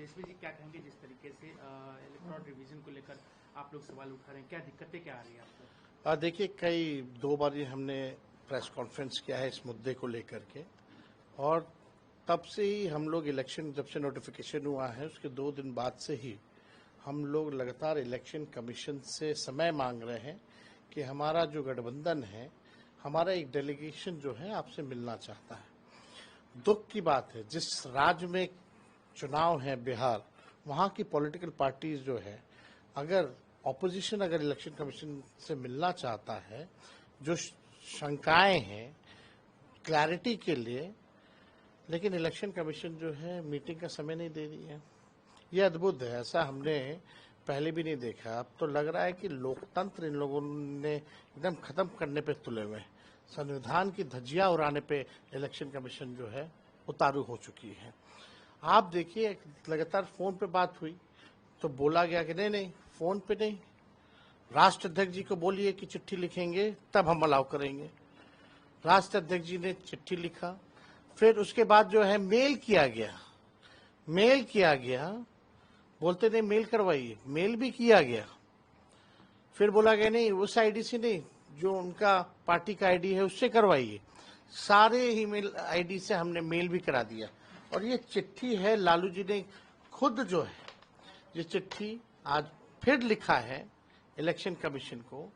तेजस्वी जी क्या कहेंगे जिस तरीके से इलेक्ट्रॉनिक रिवीजन को लेकर आप लोग सवाल उठा रहे हैं, क्या दिक्कतें क्या आ रही है आपको? देखिए, कई 2 बार ये हमने प्रेस कॉन्फ्रेंस किया है इस मुद्दे को लेकर के, और तब से ही हम लोग इलेक्शन जब से नोटिफिकेशन हुआ है उसके 2 दिन बाद से ही हम लोग लगातार इलेक्शन कमीशन से समय मांग रहे हैं कि हमारा जो गठबंधन है, हमारा एक डेलीगेशन जो है आपसे मिलना चाहता है। दुख की बात है, जिस राज्य में चुनाव है बिहार, वहाँ की पॉलिटिकल पार्टीज जो है, अगर ऑपोजिशन अगर इलेक्शन कमीशन से मिलना चाहता है, जो शंकाएं हैं क्लैरिटी के लिए, लेकिन इलेक्शन कमीशन जो है मीटिंग का समय नहीं दे रही है। ये अद्भुत है, ऐसा हमने पहले भी नहीं देखा। अब तो लग रहा है कि लोकतंत्र इन लोगों ने एकदम खत्म करने पे तुले हुए हैं। संविधान की धज्जियां उड़ाने पे इलेक्शन कमीशन जो है उतारू हो चुकी है। आप देखिए, लगातार फोन पे बात हुई तो बोला गया कि नहीं फोन पे नहीं, राष्ट्र अध्यक्ष जी को बोलिए कि चिट्ठी लिखेंगे तब हम अलाउ करेंगे। राष्ट्र अध्यक्ष जी ने चिट्ठी लिखा, फिर उसके बाद जो है मेल किया गया, बोलते नहीं मेल करवाइए, मेल भी किया गया। फिर बोला गया नहीं उस आईडी से नहीं, जो उनका पार्टी का आईडी है उससे करवाइए। सारे ईमेल आईडी से हमने मेल भी करा दिया, और ये चिट्ठी है लालू जी ने खुद जो है ये चिट्ठी आज फिर लिखा है इलेक्शन कमीशन को,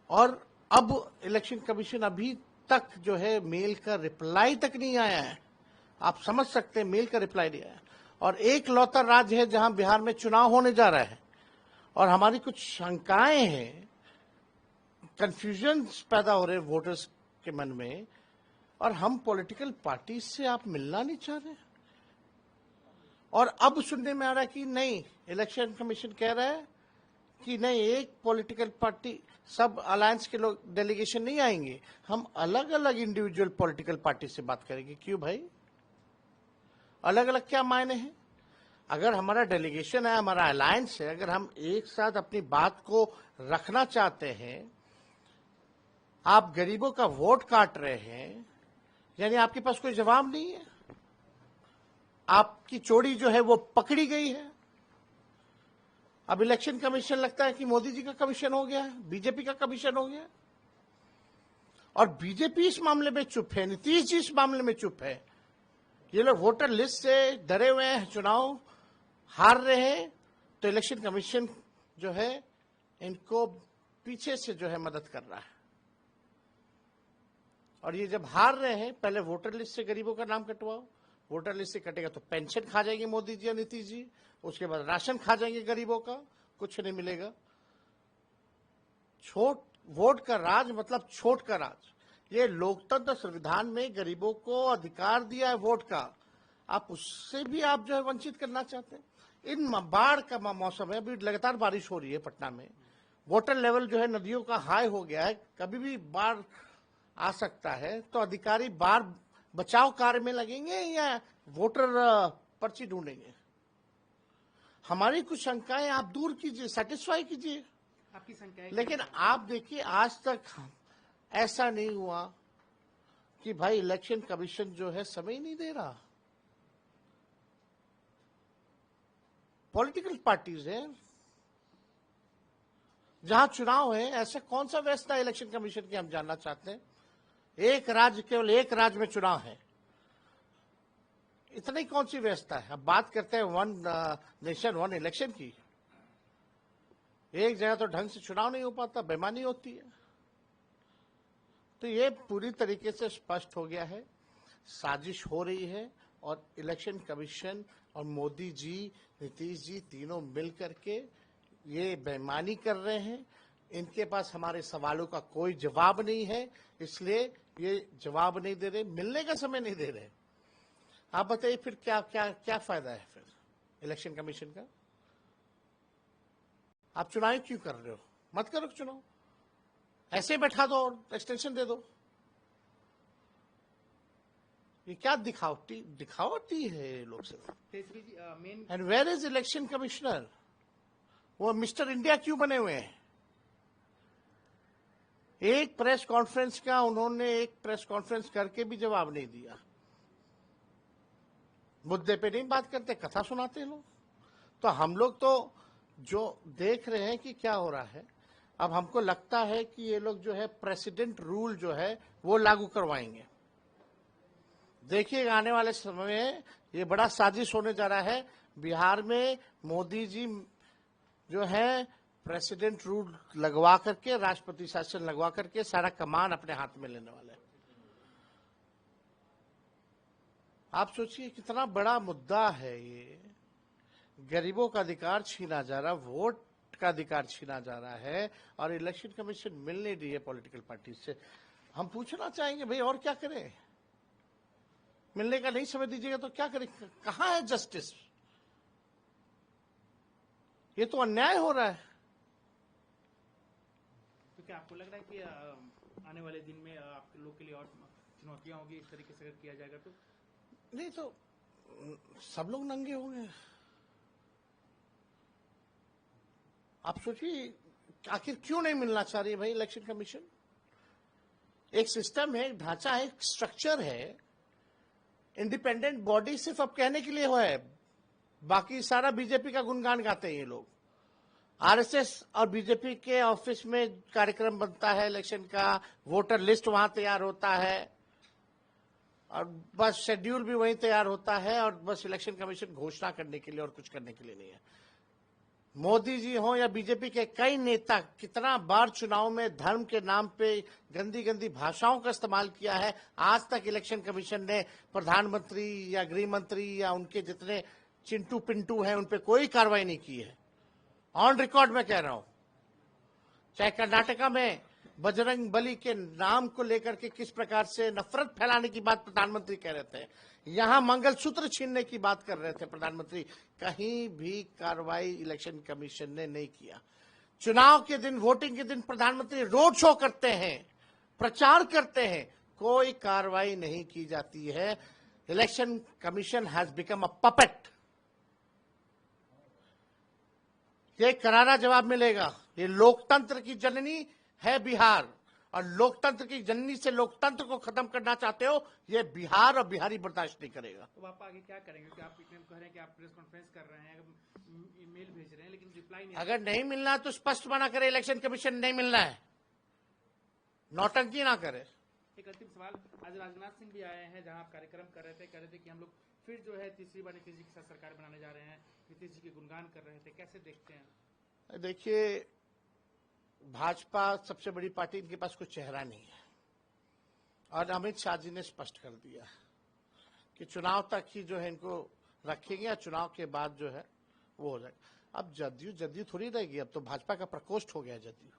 और अब इलेक्शन कमीशन अभी तक जो है मेल का रिप्लाई तक नहीं आया है। आप समझ सकते हैं, मेल का रिप्लाई नहीं आया। और एक लौता राज्य है जहां बिहार में चुनाव होने जा रहा है, और हमारी कुछ शंकाएं हैं, कंफ्यूजन पैदा हो रहे हैं वोटर्स के मन में, और हम पॉलिटिकल पार्टी से आप मिलना नहीं चाह रहे। और अब सुनने में आ रहा है कि नहीं, इलेक्शन कमीशन कह रहा है कि नहीं, एक पॉलिटिकल पार्टी, सब अलायंस के लोग डेलीगेशन नहीं आएंगे, हम अलग अलग इंडिविजुअल पॉलिटिकल पार्टी से बात करेंगे। क्यों भाई, अलग अलग क्या मायने हैं? अगर हमारा डेलीगेशन है, हमारा अलायंस है, अगर हम एक साथ अपनी बात को रखना चाहते हैं, आप गरीबों का वोट काट रहे हैं, यानी आपके पास कोई जवाब नहीं है, आपकी चोरी जो है वो पकड़ी गई है। अब इलेक्शन कमीशन लगता है कि मोदी जी का कमीशन हो गया है, बीजेपी का कमीशन हो गया, और बीजेपी इस मामले में चुप है, नीतीश जी इस मामले में चुप है। ये लोग वोटर लिस्ट से डरे हुए हैं, चुनाव हार रहे हैं, तो इलेक्शन कमीशन जो है इनको पीछे से जो है मदद कर रहा है। और ये जब हार रहे हैं, पहले वोटर लिस्ट से गरीबों का नाम कटवाओ, वोटर लिस्ट से कटेगा तो पेंशन खा जाएंगे मोदी जी और नीतीश जी, उसके बाद राशन खा जाएंगे गरीबों का, कुछ नहीं मिलेगा। छोट वोट का राज मतलब छोट का राज। ये लोकतंत्र संविधान में गरीबों को अधिकार दिया है वोट का, आप उससे भी आप जो है वंचित करना चाहते हैं। इन बाढ़ का मौसम है, अभी लगातार बारिश हो रही है पटना में, वाटर लेवल जो है नदियों का हाई हो गया है, कभी भी बाढ़ आ सकता है, तो अधिकारी बाढ़ बचाव कार्य में लगेंगे या वोटर पर्ची ढूंढेंगे? हमारी कुछ शंकाएं आप दूर कीजिए, सेटिस्फाई कीजिए आपकी शंकाएं। लेकिन आप देखिए, आज तक ऐसा नहीं हुआ कि भाई इलेक्शन कमीशन जो है समय नहीं दे रहा। पॉलिटिकल पार्टीज है, जहां चुनाव है, ऐसा कौन सा व्यवस्था है इलेक्शन कमीशन की, हम जानना चाहते हैं। एक राज्य, केवल एक राज्य में चुनाव है, इतनी कौन सी व्यवस्था है? अब बात करते हैं वन नेशन वन इलेक्शन की, एक जगह तो ढंग से चुनाव नहीं हो पाता, बेईमानी होती है। तो ये पूरी तरीके से स्पष्ट हो गया है, साजिश हो रही है, और इलेक्शन कमीशन और मोदी जी, नीतीश जी तीनों मिल करके ये बेईमानी कर रहे हैं। इनके पास हमारे सवालों का कोई जवाब नहीं है, इसलिए ये जवाब नहीं दे रहे, मिलने का समय नहीं दे रहे। आप बताइए फिर क्या क्या क्या फायदा है फिर इलेक्शन कमीशन का? आप चुनाव क्यों कर रहे हो? मत करो चुनाव, ऐसे बैठा दो और एक्सटेंशन दे दो। ये क्या दिखावटी है ये लोग से। And where is election commissioner? वो मिस्टर इंडिया क्यों बने हुए हैं? एक प्रेस कॉन्फ्रेंस का उन्होंने एक प्रेस कॉन्फ्रेंस करके भी जवाब नहीं दिया। मुद्दे पे नहीं बात करते, कथा सुनाते हैं लोग। तो हम लोग तो जो देख रहे हैं कि क्या हो रहा है, अब हमको लगता है कि ये लोग जो है प्रेसिडेंट रूल जो है वो लागू करवाएंगे। देखिएगा आने वाले समय में ये बड़ा साजिश होने जा रहा है। बिहार में मोदी जी जो है प्रेसिडेंट रूल लगवा करके, राष्ट्रपति शासन लगवा करके सारा कमान अपने हाथ में लेने वाले हैं। आप सोचिए कितना बड़ा मुद्दा है ये। गरीबों का अधिकार छीना जा रहा, वोट का अधिकार छीना जा रहा है, और इलेक्शन कमीशन मिल नहीं रही है पॉलिटिकल पार्टी से। हम पूछना चाहेंगे भाई और क्या करें? मिलने का नहीं समय दीजिएगा तो क्या करें? कहां है जस्टिस? ये तो अन्याय हो रहा है। तो क्या आपको लग रहा है कि आने वाले दिन में आप लोग के लिए और चुनौतियां होगी इस तरीके से अगर किया जाएगा तो? नहीं तो सब लोग नंगे होंगे। आप सोचिए आखिर क्यों नहीं मिलना चाह रही है भाई इलेक्शन कमीशन? एक सिस्टम है, एक ढांचा है, एक स्ट्रक्चर है। इंडिपेंडेंट बॉडी सिर्फ अब कहने के लिए हुआ है, बाकी सारा बीजेपी का गुणगान गाते हैं ये लोग। आरएसएस और बीजेपी के ऑफिस में कार्यक्रम बनता है इलेक्शन का, वोटर लिस्ट वहां तैयार होता है, और बस शेड्यूल भी वहीं तैयार होता है, और बस इलेक्शन कमीशन घोषणा करने के लिए और कुछ करने के लिए नहीं है। मोदी जी हो या बीजेपी के कई नेता कितना बार चुनाव में धर्म के नाम पे गंदी गंदी भाषाओं का इस्तेमाल किया है। आज तक इलेक्शन कमीशन ने प्रधानमंत्री या गृह मंत्री या उनके जितने चिंटू पिंटू हैं उन पे कोई कार्रवाई नहीं की है। ऑन रिकॉर्ड में कह रहा हूं। चाहे कर्नाटका में बजरंग बली के नाम को लेकर के किस प्रकार से नफरत फैलाने की बात प्रधानमंत्री कह रहे थे, यहां मंगलसूत्र छीनने की बात कर रहे थे प्रधानमंत्री, कहीं भी कार्रवाई इलेक्शन कमीशन ने नहीं किया। चुनाव के दिन, वोटिंग के दिन प्रधानमंत्री रोड शो करते हैं, प्रचार करते हैं, कोई कार्रवाई नहीं की जाती है। Election commission has become a puppet. ये करारा जवाब मिलेगा। ये लोकतंत्र की जननी है बिहार, और लोकतंत्र की जननी से लोकतंत्र को खत्म करना चाहते हो, ये बिहार और बिहारी बर्दाश्त नहीं करेगा। तो आप आगे क्या करेंगे? कि आप इतने कह रहे हैं कि आप प्रेस कॉन्फ्रेंस कर रहे हैं, ईमेल भेज रहे हैं, लेकिन रिप्लाई नहीं। अगर नहीं मिलना तो स्पष्ट मना करे, इलेक्शन कमीशन नहीं मिलना है, नौटंकी ना करे। एक अंतिम सवाल, आज राजनाथ सिंह भी आए हैं, जहां आप कार्यक्रम कर रहे थे, कह रहे थे कि हम लोग फिर जो है तीसरी बार नीतीश जी के साथ सरकार बनाने जा रहे हैं, नीतीश जी के गुणगान कर रहे थे, कैसे देखते हैं? देखिए, भाजपा सबसे बड़ी पार्टी, इनके पास कोई चेहरा नहीं है, और अमित शाह जी ने स्पष्ट कर दिया कि चुनाव तक ही जो है इनको रखेंगे, या चुनाव के बाद जो है वो हो जाएगा। अब जदयू थोड़ी रहेगी, अब तो भाजपा का प्रकोष्ठ हो गया जदयू।